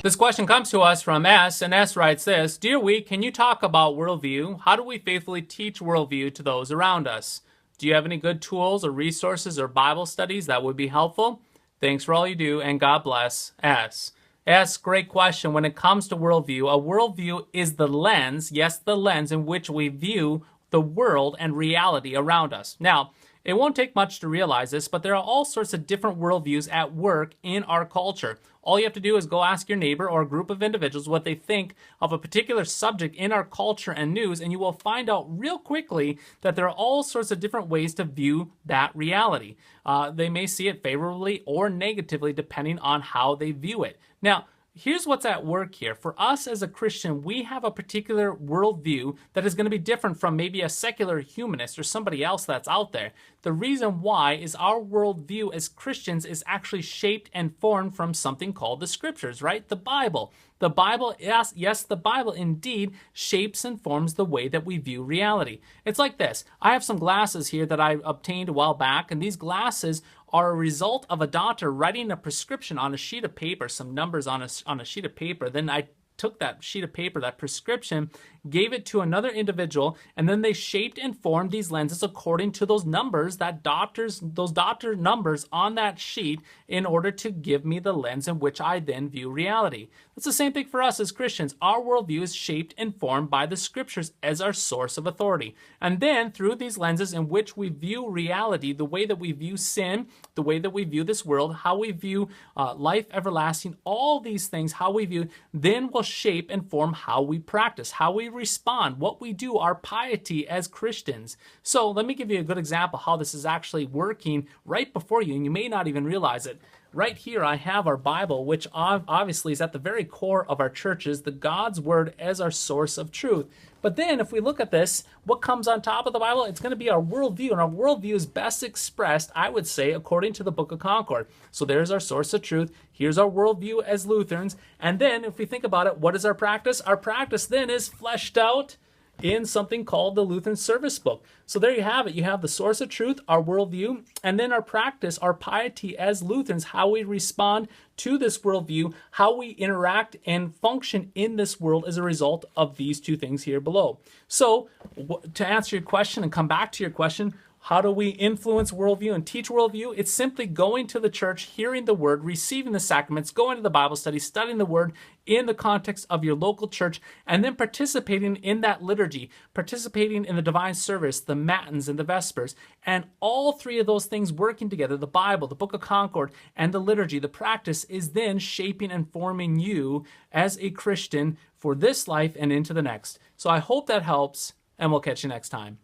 This question comes to us from S, and S writes this: Dear Week, can you talk about worldview? How do we faithfully teach worldview to those around us? Do you have any good tools or resources or Bible studies that would be helpful? Thanks for all you do, and God bless, S. S, great question. When it comes to worldview, a worldview is the lens, yes, the lens in which we view the world and reality around us. Now, it won't take much to realize this, but there are all sorts of different worldviews at work in our culture. All you have to do is go ask your neighbor or a group of individuals what they think of a particular subject in our culture and news, and you will find out real quickly that there are all sorts of different ways to view that reality. They may see it favorably or negatively depending on how they view it. Now, here's what's at work here. For us as a Christian, we have a particular worldview that is going to be different from maybe a secular humanist or somebody else that's out there. The reason why is our worldview as Christians is actually shaped and formed from something called the Scriptures, right? The Bible. The Bible, yes, the Bible indeed shapes and forms the way that we view reality. It's like this. I have some glasses here that I obtained a while back, and these glasses are a result of a doctor writing a prescription on a sheet of paper, some numbers on a sheet of paper. Then I took that sheet of paper, that prescription, gave it to another individual, and then they shaped and formed these lenses according to those numbers, those doctor numbers on that sheet, in order to give me the lens in which I then view reality. That's the same thing for us as Christians. Our worldview is shaped and formed by the Scriptures as our source of authority. And then through these lenses in which we view reality, the way that we view sin, the way that we view this world, how we view life everlasting, all these things, how we view, then will shape and form how we practice, how we respond, what we do, our piety as Christians. So let me give you a good example how this is actually working right before you, and you may not even realize it. Right here I have our Bible, which obviously is at the very core of our churches, the God's Word as our source of truth. But then if we look at this, what comes on top of the Bible? It's going to be our worldview, and our worldview is best expressed, I would say, according to the Book of Concord. So there's our source of truth. Here's our worldview as Lutherans. And then if we think about it, what is our practice? Our practice then is fleshed out in something called the Lutheran Service Book. So there you have it. You have the source of truth, our worldview, and then our practice, our piety as Lutherans, how we respond to this worldview, how we interact and function in this world as a result of these two things here below. So to answer your question and come back to your question, how do we influence worldview and teach worldview? It's simply going to the church, hearing the word, receiving the sacraments, going to the Bible study, studying the word in the context of your local church, and then participating in that liturgy, participating in the divine service, the matins and the vespers, and all three of those things working together, the Bible, the Book of Concord, and the liturgy, the practice is then shaping and forming you as a Christian for this life and into the next. So I hope that helps, and we'll catch you next time.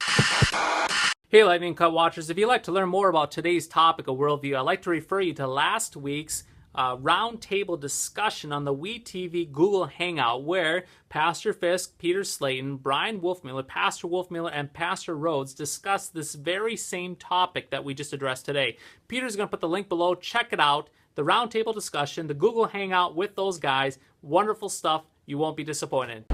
Hey Lightning Cut Watchers, if you'd like to learn more about today's topic of worldview, I'd like to refer you to last week's roundtable discussion on the WeTV Google Hangout, where Pastor Fisk, Peter Slayton, Brian Wolfmiller, Pastor Wolfmiller, and Pastor Rhodes discussed this very same topic that we just addressed today. Peter's going to put the link below. Check it out. The roundtable discussion, the Google Hangout with those guys. Wonderful stuff. You won't be disappointed.